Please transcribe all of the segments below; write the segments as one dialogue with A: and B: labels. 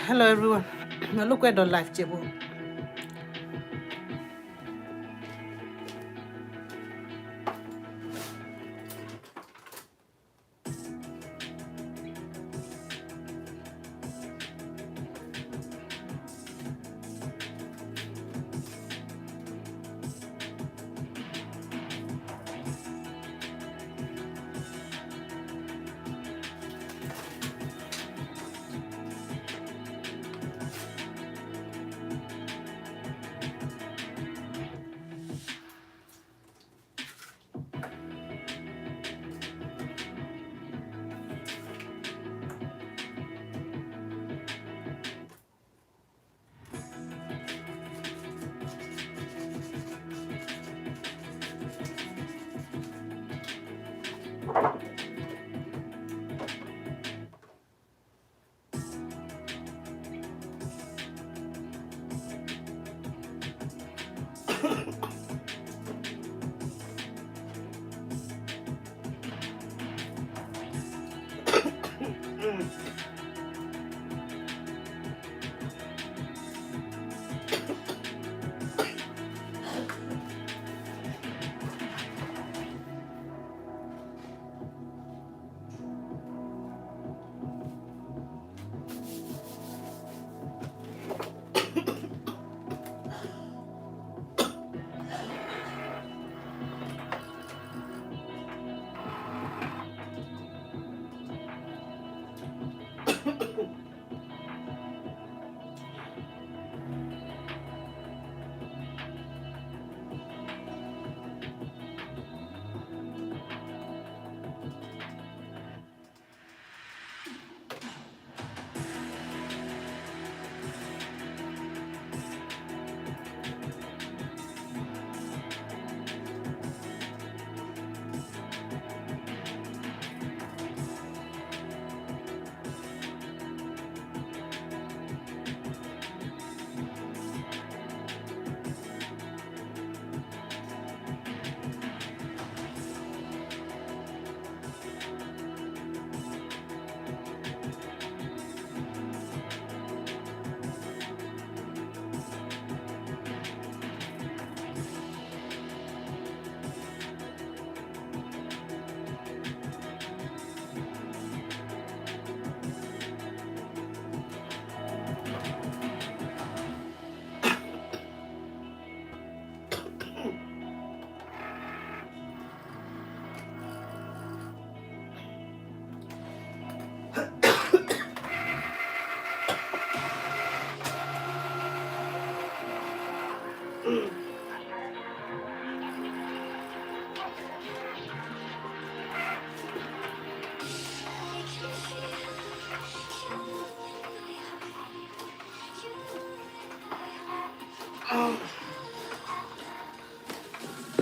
A: Hello everyone. Now look at the live table.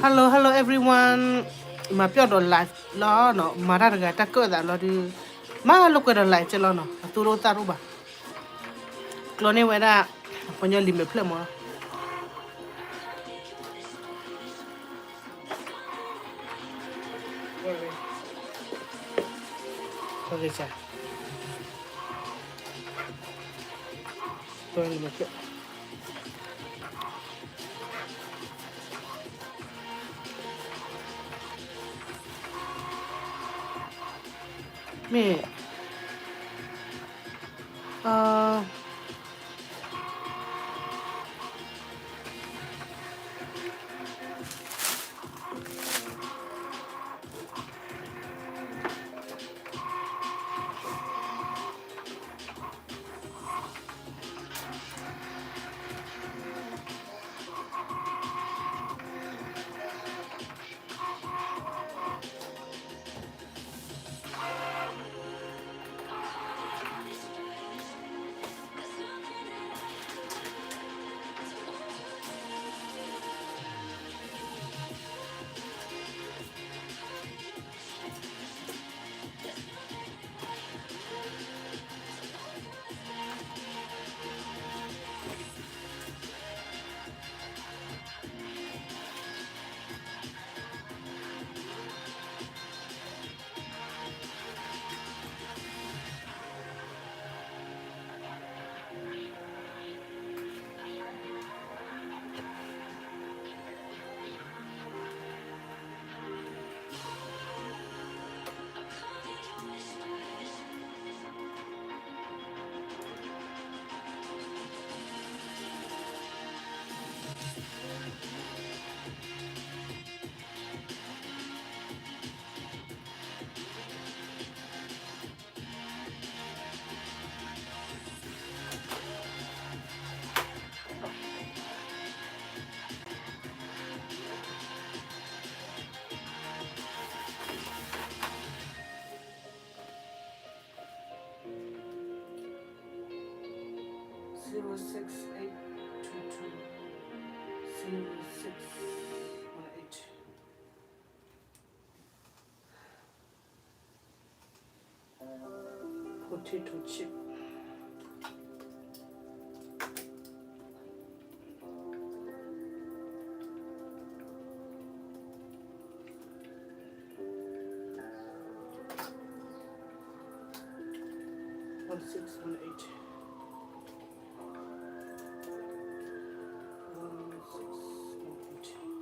A: Hello everyone. Ma pio do live lo no mara ga ta ko da lo di. Ma look at the live che lo no. Aturo taruba. Clone weda ponyo limbe ple mo. Okay cha. To limbe ple. Me uh 0682206118 potato chip 1618 1618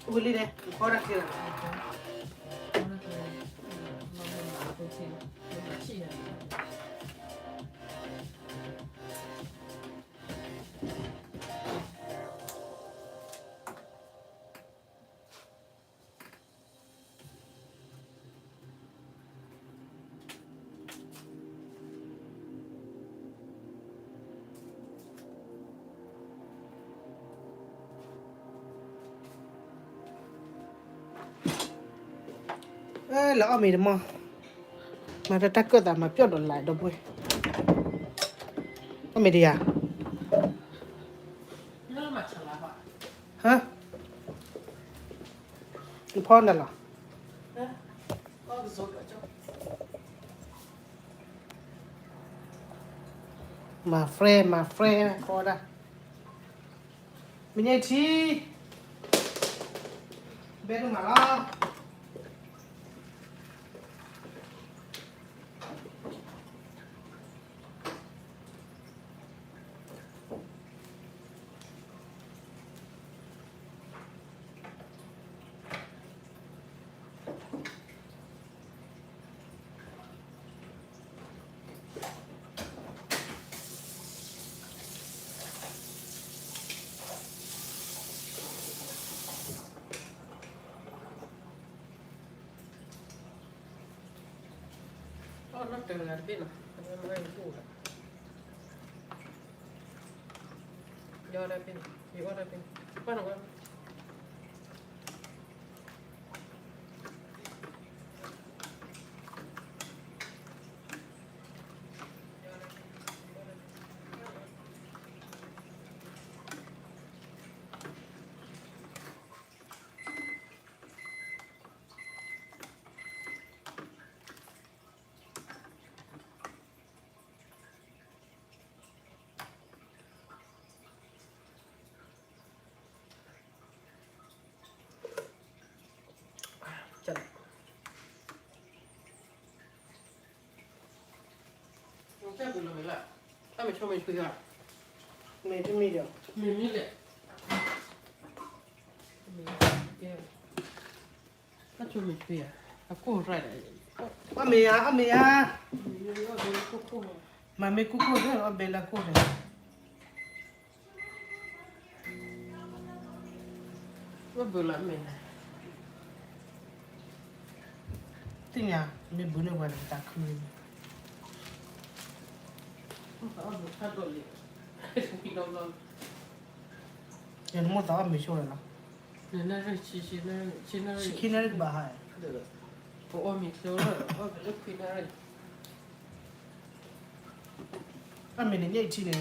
A: Uli deh, kau nak kira. Lỡ mày được mà ta tắc cơ ta mà biết đồn lại đâu bôi mày đi à hảพ่อนั่นเหรอมาเฟรพอได้ไม่ใช่ที่เบนมาแล้ว non tengo bene, non è pure. Ora bene, ora bene. Guarda. Chà. Non c'è quello che là. Ah, mi ci ho messo qui. Medio. Mille. Faccio un qui. A correre. A mia. Ma me cucù va bella correre. Va bella a me. Tinya, me bune wala takuni. Yan mo ta me shola na. Na china ri ba hai. Po mi shola, o be china ri. Ame ni nyai chine.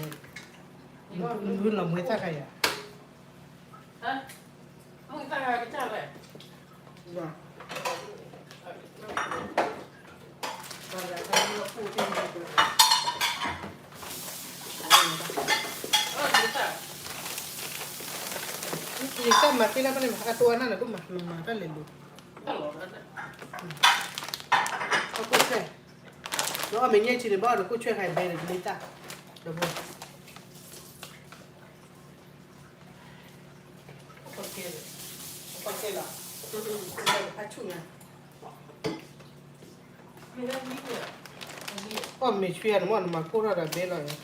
A: Ni la mo ta ka ya. Ha? Mo ta ka cha le. Ba. Jika mati lah paling makan tuan anak tu mah makan lelu. Aku cek. Lo aminnya ciri bawa aku cek hai bayar cerita. Double. Okey lah. Acunya. Oh, me cuci ada mana makura ada bela ya.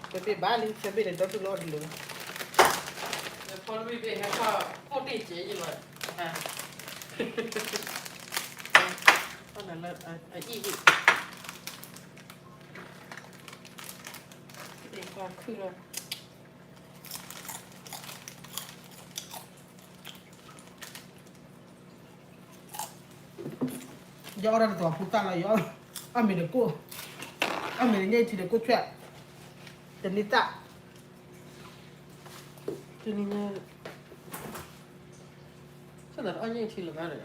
A: Tapi balik tapi dah tu lor dulu. Kalau bibi haka putih je lah. Oh, nak ini. Tengok kira. Do orang tua putar lah yo. Ambil aku. Ambilnya tidak aku cek. Dan ni tak. Jadinya. Sadar aja yang cilik ada.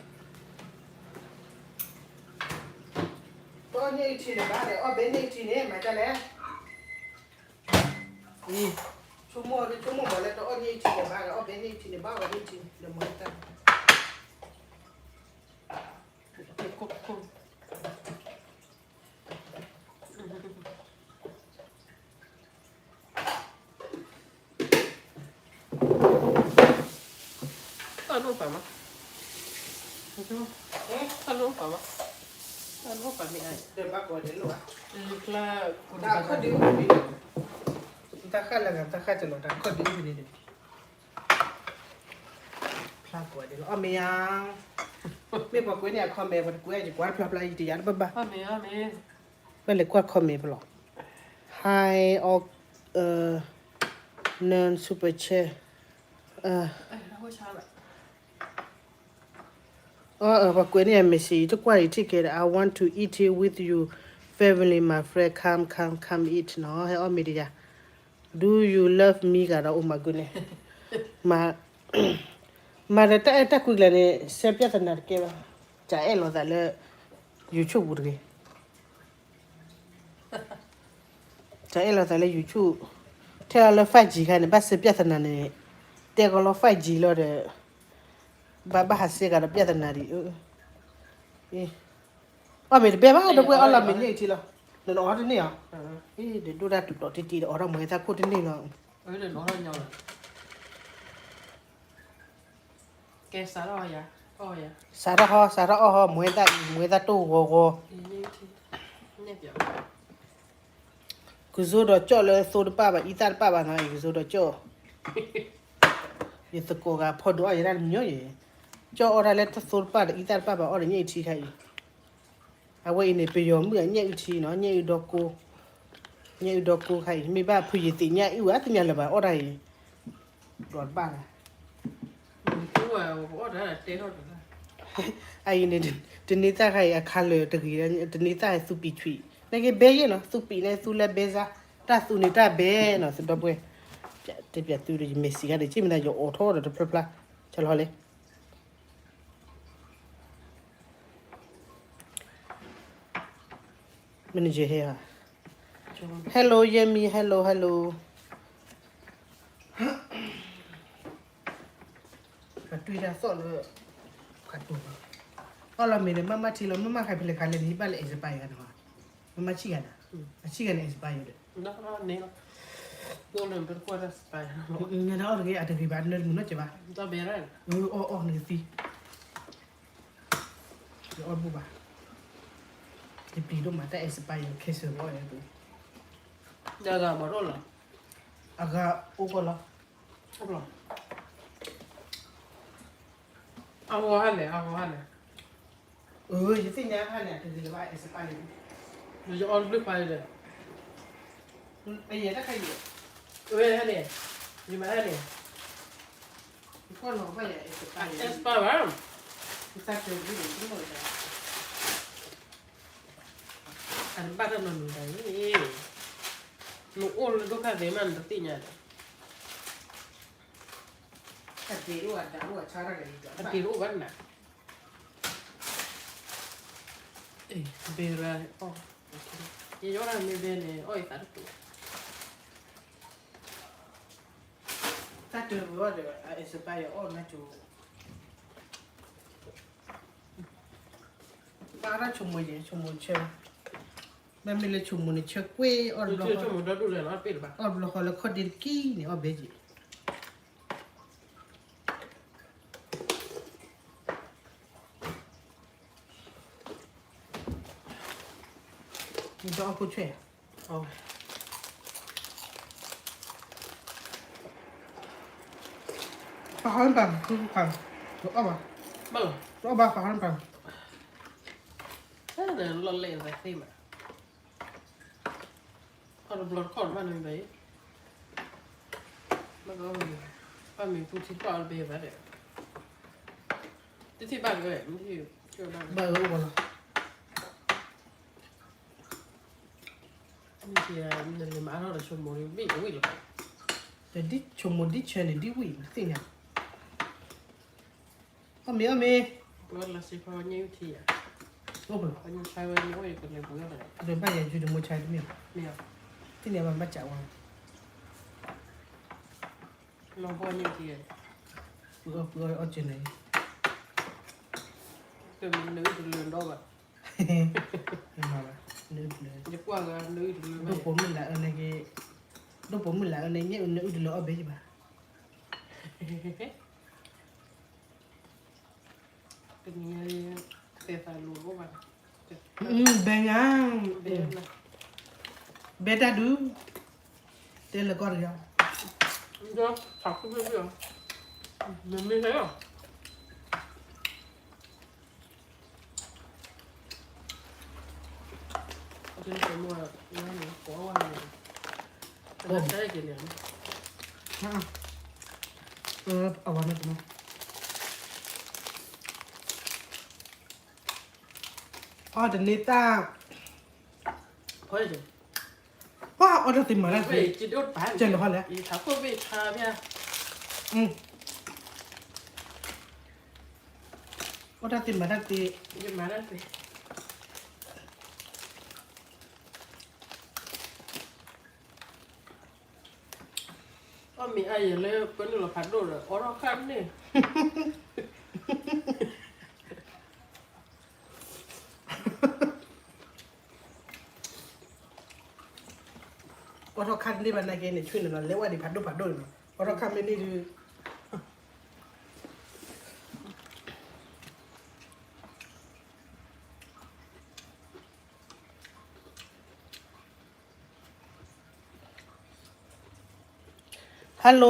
A: Aja yang cilik ada. Oh benar yang cilik macam ni. Ni. Semua boleh tu aja yang cilik ada. Oh benar yang cilik bawa ni cilik. Dah mantap. Kok.
B: Hallå mamma. Hallå mamma. Hallå mamma.
A: เดินมากกว่าเดินหรอ
B: Klar.
A: ตาข้อดีนี่ตาข้าละกันตาข้าจะหลอดตาข้อดีนี่ดิพลาดกว่าเดินอ๋อไม่ยังไม่บอกกูเนี่ยคอมเมนต์กูจะกวาดพลาดอะไรดีอย่างบ้าบ้า
B: Amen.
A: ไม่เลยกวาดคอมเมนต์ไปหรอก Hi all non super chat
B: Det var kärlek.
A: บอกกูเนี่ยไม่สิทุกวันที่เกิด I want to eat it with you family my friend come eat เนาะให้อ้อมมีดีจ้ะ Do you love me กันเราอุ้มมากูเนี่ยมาแต่คุยกันเนี่ยเสียเปียตันนัดเก็บจ่ายเอลล์แต่ละ YouTube บุรีจ่ายเอลล์แต่ละ YouTube เท่าเราไฟจีกันเนี่ยบ้าเสียเปียตันนัดเนี่ยเด็กเราไฟจีเราเด้บ้าหาเสียกันเราเปียตันนัดดิอ๋อไม่ได้เบ้บ้าเดี๋ยวกูเอาละมีเนี่ยทีละเดี๋ยวเราเอาที่นี่อ่ะเดี๋ยวดูได้ตุ๊ดตุ๊ดทีเดี๋ยวเอาเราเหมือนถ้าพูดที่นี่เนาะ
B: Det är några år. Gästa då ja. Ja.
A: สาระอ๋อเหมือนตู้โก
B: Nej.
A: กูสู้ดอจ่อเลยสู้ดป้าบ่อีตาป้าบ่นะกูสู้ดอจ่อยี่ตะโกกาพอดูอะไรนั่นมีเยอะจ่ออะไรเล็ดสู้ป้าอีตาป้าบ่อะไรเนี่ยทีใครเอาไว้ในไปยอมเมื่อเนี่ยทีเนาะเนี่ยดอกกูใครมีบ้าผู้หญิงตีเนี่ยอีวะตีเนี่ยละบ่อะไรรอดบ้า
B: Du är och det är det har du.
A: ไอ้เนี่ยทีนี้ตาใครคาเลยตะกี้ทีนี้ตาสุปีทวีนี่ก็เบย์เนาะสุปีเนี่ยสุเลเบซ่าตาสุนี่ตาเบย์เนาะสุดบ่เต็มตัวเลยเมสซี่กันเลยที่มันจะออโต้เดี๋ยวพลาจะรอเลยมันจะเฮีย Hello Yemi hello ขัดตุยดาสอนเลยขัดตัวอ๋อเราไม่ได้มาทีเราไม่ใครเป็นเลยการเล่นที่บ้านเลยเอ็กซ์ไปกันหรอมาชี้กันนะชี้กันเอ็กซ์ไปอยู่เลย
B: Då nej då. Då lumpen på det spel.
A: เนี่ยนะอะไรอาจจะที่บ้านเนิร์ดมึงน่าจะบ้า
B: Då blir det.
A: อ๋อนี่สิเดี๋ยวบุบะที่ปีดูมาแต่เอ็กซ์ไปอยู่เคสเรื่องอะไรตัว
B: Det är bara rolla.
A: อากาโอ้ก็ละ
B: Bra. Avo henne.
A: ยังสิ่งนี้ค่ะเนี่ยถึงว่าเอ็กซ์ไปอยู่
B: Du gör all bluff på det.
A: ไอ้ยังถ้าใครอยู่
B: Du är henne. Du är henne.
A: ก็ลองไปเอ็กซ์ไป
B: Es bara varm.
A: ที่ตั้งใจดูดูทั้งหมดเลย
B: Han bara någon där. Nu all då kan det man att tinga.
A: แต่เดี๋ยวอ่ะชาร์จกันอีกแล้ว
B: Att det är ovan. Bera. Åh. Jag gör det med ben. Oj, tack.
A: ถ้าเจอว่าเดี๋ยวเอ็กซ์ไปอยู่อ้อมนะจูป้าราชมวยเชื่อแม่ไม่เลยชมวยเชื่อกุ้ยอ้อม
B: Du
A: เรา
B: tror du då du redan har bild va?
A: อ้อมเราคนละคนเดียวกี้เนี่ยอ้อมเบจิมีดอกผู้ช่วย
B: Ja.
A: ฟ้าหันปังคือปังตัวอ้อมอ่ะ
B: Ballo.
A: ตัวอ้อมฟ้าหันปัง
B: Det är en lolle in där hemma. Har du blått korv nu med? Men då har vi fått sitt barn behöver det. Det är till bara det är ju kul där.
A: เบอร์อ้อมละ
B: Nu ser jag när man har det så många vi vill.
A: แต่ดิชมวยดิเชนดิวิ่งสิ่งเนี่ยอ้อมมี
B: Alla sig på en ny tid.
A: โอ้โห
B: Och nu kör vi nu och det börjar det.
A: เดินไปยังอยู่ในมวยชายที่นี่
B: Men
A: ที่เนี่ยมันมาจากว่า
B: jag har en ny tid.
A: เพื่อเอาเจนไหน
B: Det är nu till lön då va.
A: มาละนึกเลย
B: Jag får gå nu till
A: ดู
B: lön.
A: ผมมันละอะไรเงี้ยดูผมมันละอะไรเงี้ยอุ่นอุ่นละเอาไปใช่ปะ
B: เป็นยังไงเตะสายลูกว่า
A: เบยัง
B: เบนนะ
A: เบต้าดูเตลก่อนเลย
B: เดี๋ยวถักขึ้นไปเรื่อยมันไม่ใช่หรอฉันเป็นว่าว่าหนูขอว่าหนูแต่ใช้กี่เหรียญ
A: เอาวันนี้มาอ๋อเดี๋ยวนี้ตา
B: เฮ้ยจิ
A: ว่าเอาเดี๋ยวติดมาแล้ว
B: เฮ้ยจิตอุดปาน
A: เจนเหรอแล้ว
B: อีถักก็ไปทาพี่
A: ว่าถ้าติดมาทักที
B: ยิบมาได้สิก็มีไอ้ยังเลยเป็นหลักพันด้วยอ๋อเราคันนี่
A: ว่าถ้าคันนี่มันในเกณฑ์ช่วยหน่อยเรียกว่าดิพัดดูพัดด้วยเนาะว่าถ้าคันไม่นี่คือ Hello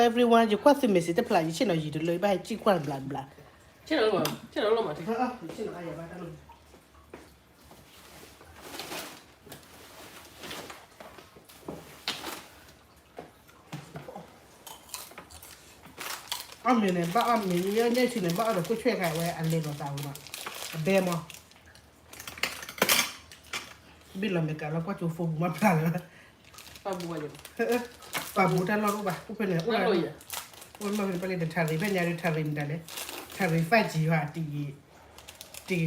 A: everyone อยู่กว่าสิเมสิจะพลายชิโนยีดูเลยไปจีกว่าบลาบลา
B: เช่นนั้นหรอเช่นนั้นหรอมาที
A: ชิโนอะไรบ้างกันอ้อมเนี่ยบ้าอ้อมเนี่ยเยอะเนี่ยชิโนบ้าเราก็ช่วยกันไว้อันเล่นเราตามมาเบมอ่ะบิลเราไม่กันแล้วก็จูฟูมาพลาดเลย
B: ป้าบัวอยู่
A: ป่าบูท่านรอดป่ะกูเป็นเนี่ยกู
B: น่า
A: อะไร
B: รวยอ่ะ
A: กูมาเป็นประเด็นทารีเป็นยาดิทารินได้เลยทารีไฟจีว่าตี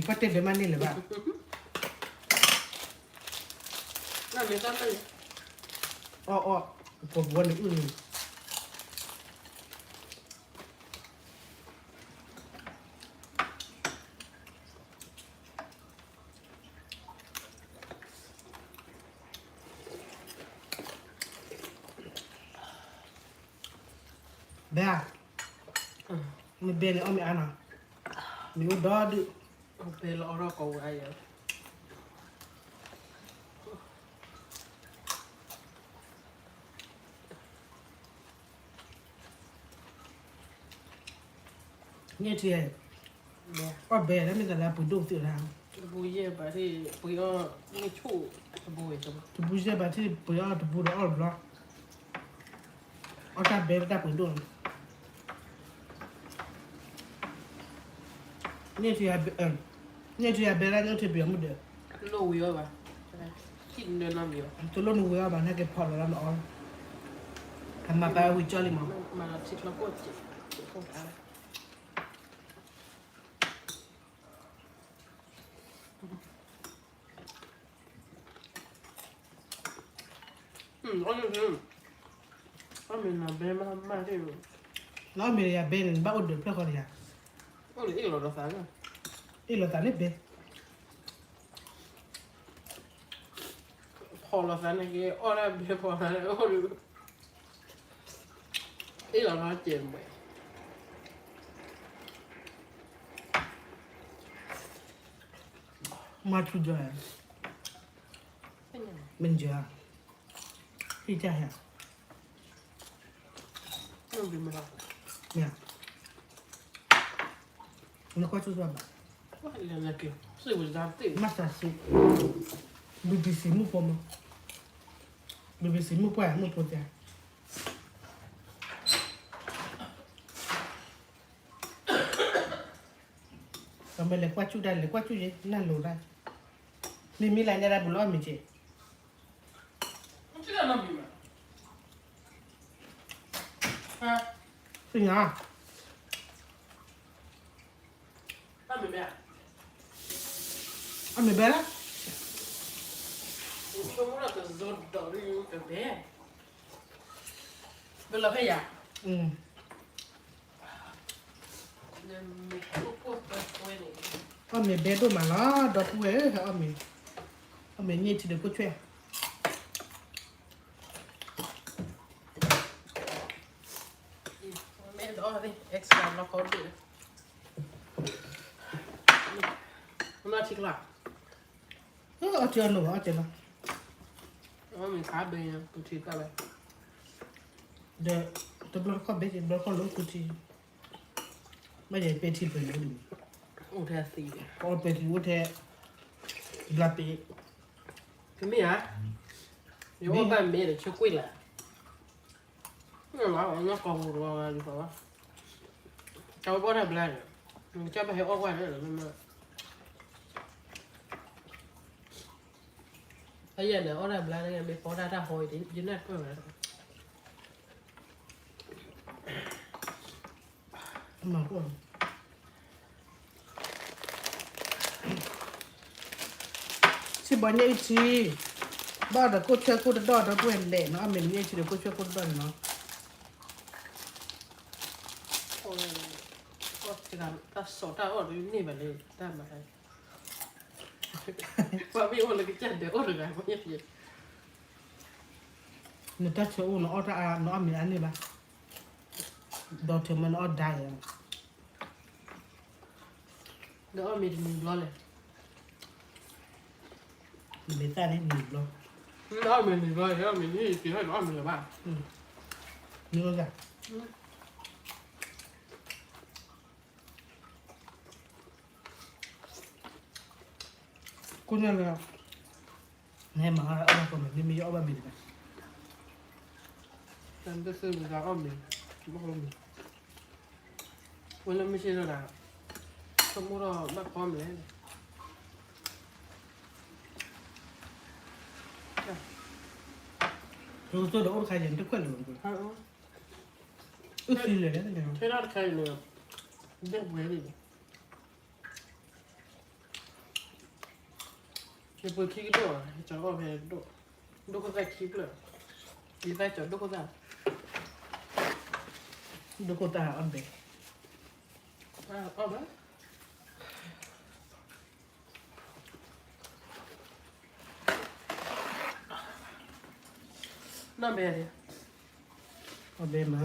A: ก็เต็มเดมันนี่เลยป่ะ
B: น่ามีตั้งเลย
A: อ้อผมวันอื่นเบ้ามีเบนเอามีอันน่ะมีอุดอด
B: เป็นเราเราเกาไอ้ยัง
A: เนี่ยที่
B: เนี่ย
A: ก็เบนแล้วมีแต่ละปุ่นดูสิทาง
B: บุยเย่ไปที่บุยก็ไม่ชู้บุยจัง
A: tu bouges pas tu peux tu peux all blanc on t'a belle taปุ่นดูเนี่ยที่เนี่ยที่เบลแล้วเนี่ยที่เบียร์มุดเด้อ
B: โลวิวป่ะกินเดินน้ำวิว
A: ตัวโลนูเวลบ้านนั่นก็พอแล้วนะอ๋อทำมาไปวิจอลิมั้ง
B: มาชิดแล้วก็จิตคงทำก็มีน้ำเบลมาที่
A: แล้วมีอะไรเบนบ้าอุดเดือดเพื่อคนเนี่ย
B: โอ้ยอีกหลอดสารอ่ะ
A: อีหลอดตาเล็บเบน
B: พอเราสารนี่ก็อ้อแล้วเบลพอแล้วโอ้ยอีกหลอดมาเจ็บไป
A: มาชุดจอย
B: เป็นยังไง
A: มันเจอที่จะเห็น
B: ไม่รู้มาแล้ว
A: เนี่ยมันก็ชุดจอยบ้า
B: ว่าเรื่องอะไรกันสื่อวิจารณ์ติ
A: มาสสิBBC มุกพอมั้ง BBC มุกไปมุกพอจ้ะทำไมเล็กว่าชุดได้เล็กว่าชุดยังนั่นรู้ได้มีอะไรเนี่ยได้บุญรอดมีเจ
B: มันชื่ออะไรมีมั้ยฮะ
A: ซึ่งอ่ะ
B: ตั้งมีไหมอ่ะ
A: อันนี้เบลล่ะ
B: ช่วงนั้นก็โดนต่อด้วยกับเบลเบลล์ให้ยา เนี่ยมีพวกตัวนี้
A: อันนี้เบลดูมาแล้วดอกเว้ยอันนี้เนี่ยที่เด็กก็ช่วย
B: ไม่ได้อ๋อนี่ extra แล้วเขาดู ชิกละ
A: เอาเจอหนูเอาเจอเนาะ
B: ว่ามีขาเบียร์กูชิกอะไร
A: เดี๋ยวตัวบล็อกก็เบสบล็อกก็ลงกูทีไม่ใช่เป็นที่เป็นอยู่
B: โอ้แทสี
A: ก็เป็นที่วุ้แท้บลาปี
B: คือไม่ฮะเดี๋ยวว่าบ้านเบียร์เดี๋ยวช่วยกุ้ยแหละไม่หรอกมันก็กองรัวมาดีกว่าเจ้าบ่ได้แบล็คมันจะไปให้ออกไว้ได้หรือไม่มาไอ้ยันเนี่ยออกได้แบล็คเนี่ยไม่พอได้ถ้าหอยดิยืนได้ก็แบบ
A: มาก่อนสิบวันยังอีชีบ้านเราก็เชื่อกูจะดอดเรากูเห็นแหล่เนาะอเมริกาชีเราก็เชื่อกูดอดเนาะ
B: โอ้ยก็จะการตัดสอดได้ออกนี่แบบนี้ได้ไหมว่าไม่โอนเลยก็จะเดี๋ยวโอนเลยไงไม่เยอะ
A: นึกถ้าเชื่ออูเนาะออดอาเนาะอเมริกานี่บ้าดอทมันออดได้อะ
B: เดี๋ยวมีมีร้อนเลย
A: เบต้านี่หนีบเลย
B: ร้อนมีร้อนแล้วมีนี่กินให้ร้อนมีอะไรบ้าง
A: นี่ก็จะกูเนี่ยเลยเนี่ยมาเอาไปคนนี้มีเอาไปมีกัน
B: แต่จะซื้อมีร้อนมีไม่ค่อยมีวันนั้นไม่ใช่แล้วนะสมมติเราไม่พร้อมเลย
A: ตัวเดี๋ยวใครยังทุกคนเลยกูสิเลยเนี่ย
B: ใช่ได้ใครเลยเด็กเวรีจะเปิดคลิปด้วยจะเอาไปดูดูก็ได้คลิปเลยดีได้จอดูก็ได้
A: ดูโคตาอันเบ
B: เอาไปนั่นเป็นอะไร
A: อันเบมา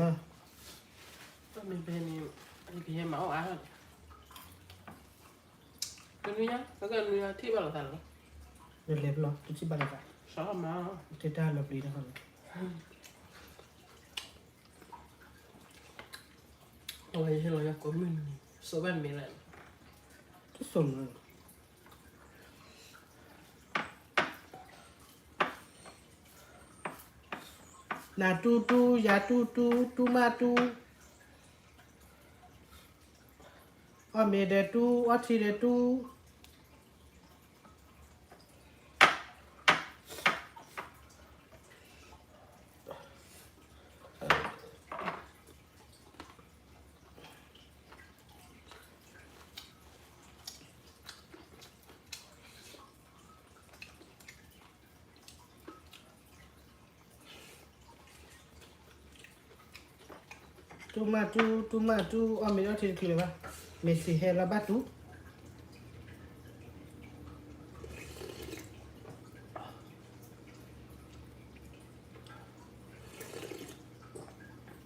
B: นั่นเป็นนี่พี่ให้หมาเอาอาหารเป็นนี่ยังแล้วก็นี่ที่บ้านเราทำหรอ
A: เดี๋ยวเล็บล็อกทุกที่บ้านกัน
B: ชอบมา
A: เทต้าล็อบบี้นะครับ
B: เอาไว้ให้เราอยากกดมือโซบันมีอะไร
A: ทุกส่งเลยนาตูตูยาตูตูตูมาตูอเมเดตูอชิเดตูตูมาตูตูมาตูอเมเดตูคืออะไรวะเมสซี่เฮลาบาตู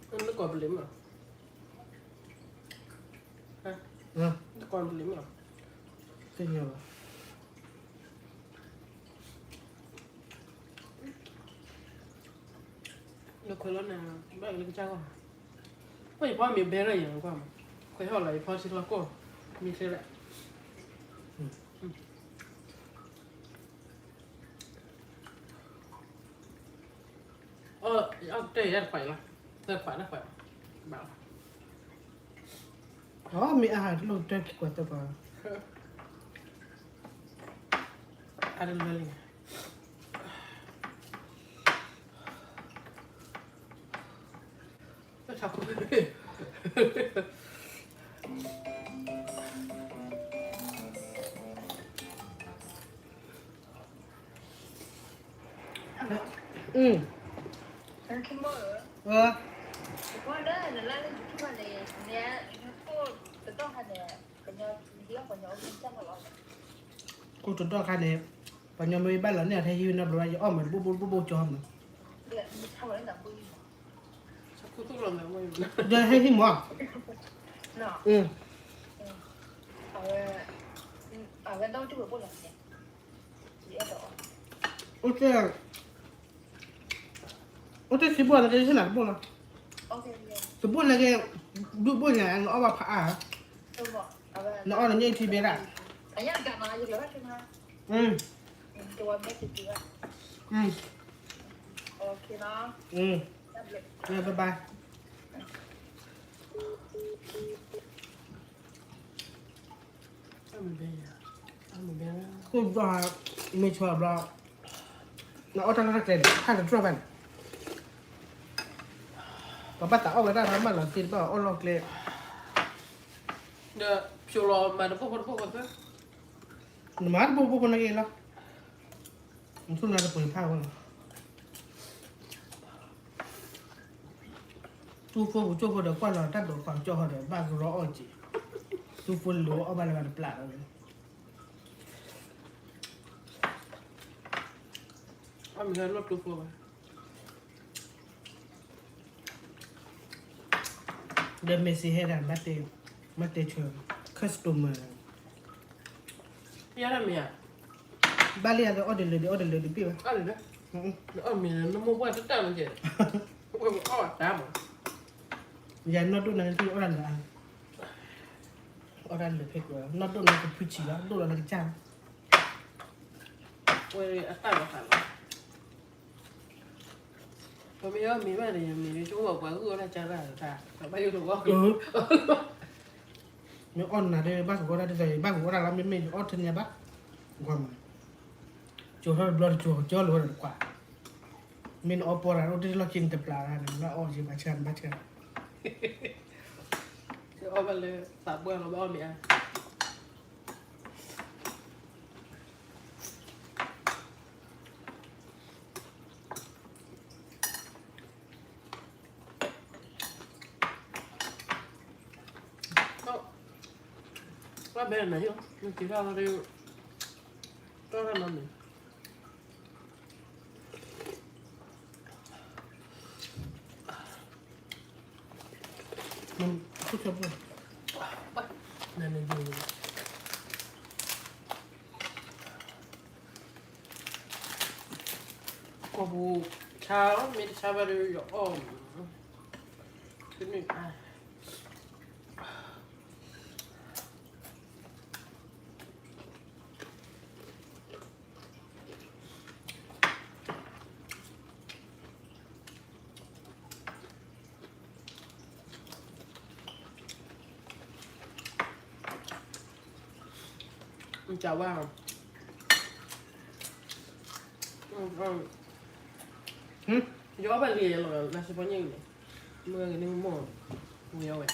B: นั่นก่อนเป็นลิมอ่ะฮะ
A: อ่ะ
B: ก่อนเป็นลิมอ่ะ
A: เป็นยังไงวะ
B: เดี๋ยวคุยแล้วนะบ้านเล็กจ้าก็ไม่พ่อมีเบรอะไรอย่างกว่าคุยเท่าไหร่พ่อชิลก็มีเท่าไหร่เอาเตะยัดไฟละยัดไฟนะไฟบ้า
A: อ๋อมีอาหารที่เราเจอกี่กว่าตัวปะ
B: ada lagi takut
C: Kan kemar.
A: เออ
C: Wala na lang kemar ni. Niya ko betul ada banyak dia banyak orang macam apa.
A: กูจดต่อค่ะเนี่ยปัญญาไม่บ้านหลังเนี่ยไทยยูนับร้อยอ้อมเหมือนบูจอม
C: Dia tahu orang tak boleh.
B: takut tu lah nak main
A: เดี๋ยวให้ที่หมอ
C: Nah.
A: อืม
C: Awak วันต้องจุดปุ่นหรอเนี่ยเดี๋ยวต่อ
A: Oke sebuah lagi sana bola.
C: โอเคเลย
A: Sebuah lagi duk bola yang awak paa.
C: ตัวบอกเอาไป
A: Nak orang ni ti bera.
C: อันนี้กลับมาอยู่แล้วใช่ไหม ตัวไม่ติดเชื้อโอเคเนาะ
A: Ya bye bye.
B: Ăn bé
A: Ku dah me chua bra. Nak orang nak kena ada dua ban. Papa tak awak dah ramai lah tin pa orang kle.
B: Được chiều lò mà nó phô phô thế
A: Nama bu pun lagi lah. Mungkin ada pun pa pun. Tu pun tu pun dah kuat lah, tak dah kuat jauh dah, bagi roh aje. Tu pun lu awak dah pelat lagi.
B: Ăn bé lót tu phô mà
A: Dia mesti heran mati cuma customer.
B: Ya làm mì à?
A: Bali ada order lebih pi.
B: Ăn được đấy nó ăn mì nó mua qua tất cả nó gì ôi ôi đá mà
A: Jangan nak duk nanti orang lah. Orang lebih kuat. Nak duk nanti puji lah, duk nanti jam.
B: ôi ăn tay vào thẳng còn bây giờ mì mà này mì chúng vào quá ưa là chả là thà bao nhiêu đồ không
A: Nếu on là đây bác của orang đây bác của orang làm mình on thân nhà bác. Gua mah. Cuci blood cuci luar kuat. Min opor orang udah lo cinta pelaran, lo oh sih macam.
B: chứ ôi bạn lên tạm bữa nó bao mì ăn qua bên này không? Nhưng chỉ ra đây cho ra làm gì?
A: Aku coba.
B: Này này gì? Có bù cháo, mình cháo vào đây rồi. Cái này à. Mình chào ba không? Gió bà lìa là sẽ có nhiều này. Mưa cái này mưa nhiều vậy.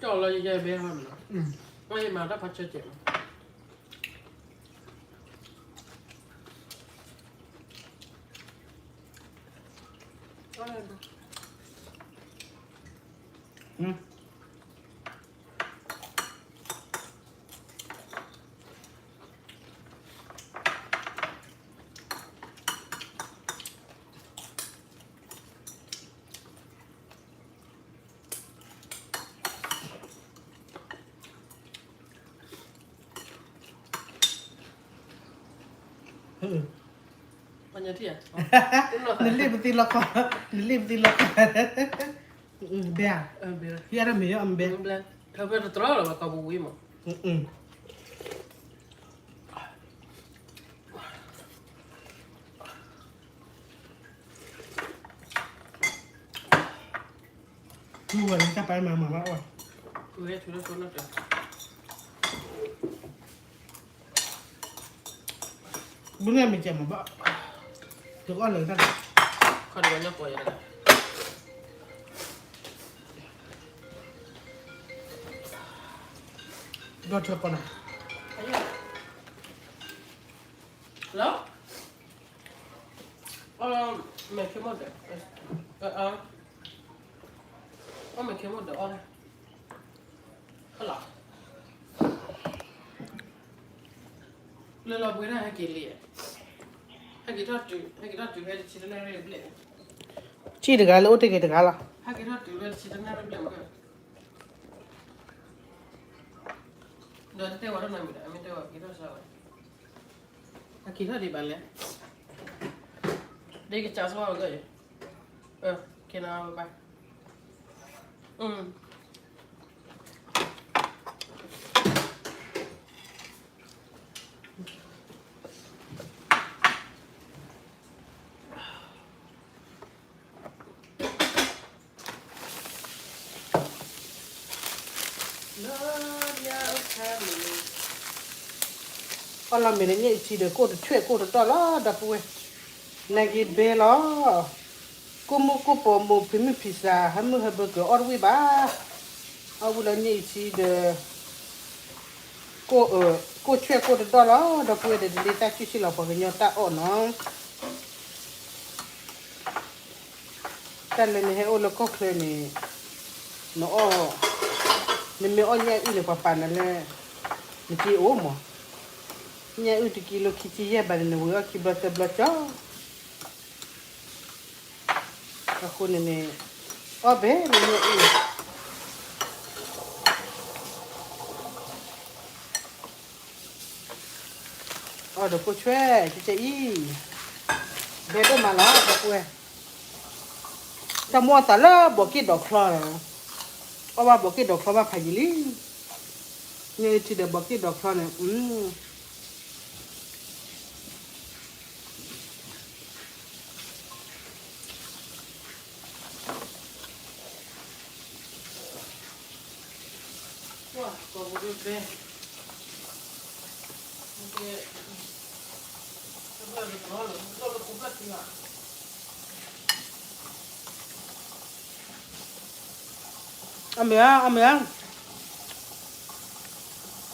B: Cho là dây bé hơn nữa. Ngay mà đã phải chơi chuyện. Banyak dia.
A: Nili betul lah kau. Nili betul lah kau. Biar.
B: Biar.
A: Biar ada mio ambil.
B: Biar. Tapi ada terlalu lah kau bui mah.
A: Dua ni siapa yang mama bawa?
B: Sudah sunat ya.
A: Benar macam apa? Tu orang lagi tak.
B: Kau ada banyak kau ya.
A: Dua telepon ah.
B: Ayo. Hello? Mẹ kiếm một đấy. Mẹ kiếm một đấy. Hello. Lelo buena hay que leer. Hay que dar tu ver si no hay reble.
A: Chi de gala ote ke de gala.
B: Hay que dar tu ver si no hay reble. No te voy a dar una mira, a mí te voy a quitar esa. Aquí no hay vale. De que chas va a gay. Que nada va.
A: Con làm mình nhảy chỉ để cô được chuyện cô được to đó đập quê. Này cái bé đó. Cô mua cô bỏ một phim pizza hay mua hamburger order ba. Ở vừa nhảy chỉ để cô chuyện cô được to đó đập quê để đi ta chỉ là phải nhớ ta ổn nó. Ta lên hay ô lô có khơi này nó nên mình ăn nhảy uống papa này mình chỉ ốm mà nhảy uống thì kilo kí gì vậy nó vừa kí bớt cho các cô này ở bé mình nhảy ở đâu có chơi chơi ý bé đâu mà nó đâu quên ta mua ta là bỏ cái đậu phở ở ba bỏ cái đậu phở ba phải gì đi như chỉ để bỏ cái đậu phở này
B: Wow, có một đứa bé.
A: Amiang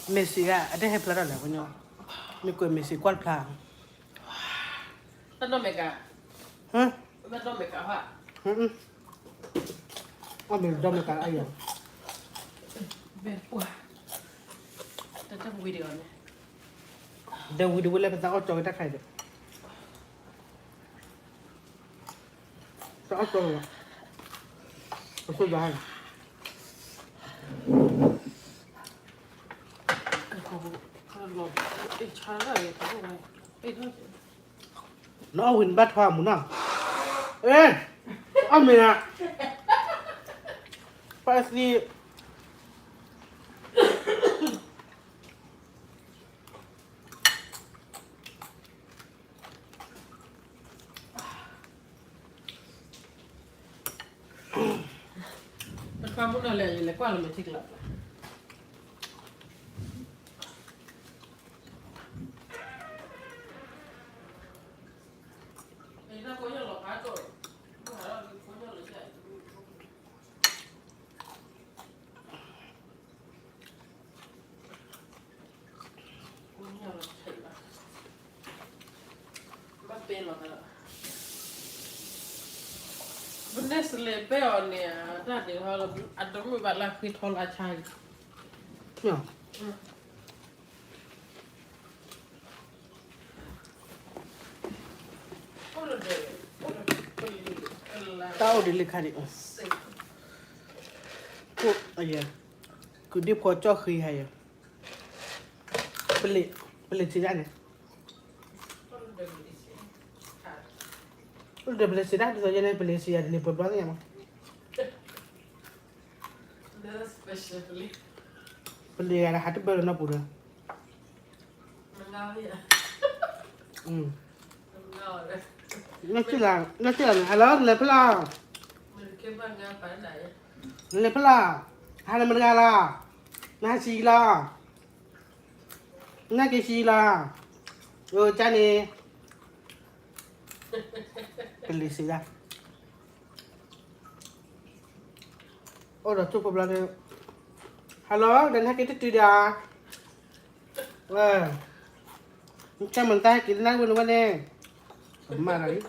A: Messi ada hay pelada lah punya ni kau Messi kual pelang
B: Tao mẹ cả.
A: hah
B: Tao mẹ cả hả?
A: ambil dom dekat ayam
B: Bé quá. Tao chắc video này.
A: dah video boleh petang ocor kita khai deh tak ocor lah ocor dah
B: Kalau cara ya tahu kan. Itu
A: nó huỳnh bát hoa muốn nào ê ông mình à pasti
B: kamu dah le kwa le metik la. Ina ko ya lo ka to. Ko ha ko ya lo ya. Ko ya lo sai la. Ba pe lo ka. Benes le pe on ya, ta de ha lo adom ba la ki thol a chai.
A: nhở tao đi lịch hành cô ấy cứ đi qua cho khi hay beli sih này udah beli sih dah bisa jadi beli sih ada nih berapa ya mah
B: Especially
A: beli ada hati baru na pura
B: mengawi ya. Mengawi.
A: nó chỉ là hello lấy pla
B: Mình kêu bằng nga phải này.
A: lấy pla hai là mình gà la na xì la na cái xì la rồi cha nè beli sih dah oh dah cukup lah halo dan kita tidak Cái mình ta kỹ năng bên bên mà đấy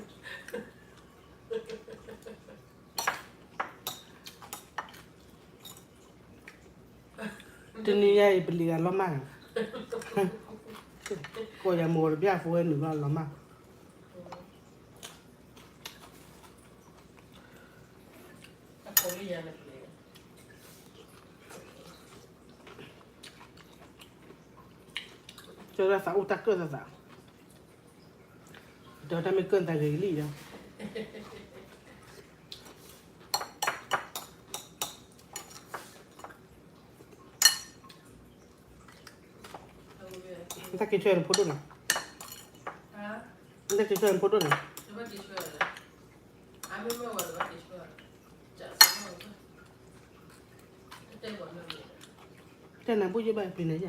A: trên này beli lắm mà coi nhà mua được biết phụ huynh nữa lắm mà
B: Các cô đi nhà này
A: cho ra sao utak cơ ra sao cho ta mới cơn tại cái gì đâu ta kêu chuyện phụ nữ
B: hả
A: ta kêu chuyện phụ nữ
B: Nó bắt đi chơi rồi ai biết mà bắt đi chơi chả sao mà cái bọn nó
A: thế nào bố như vậy pin này nhỉ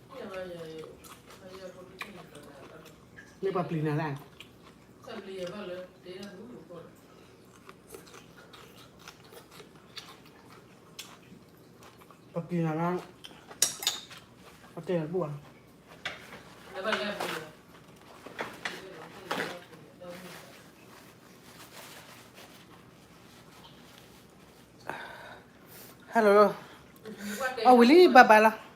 B: bây giờ có cái gì
A: nếu bà pin nào là
B: sao lìa vàoเลยtí là đúng một con
A: bà pin nào là có thể là buồn
B: nó vào lên bây giờ
A: hello oh Willy bà là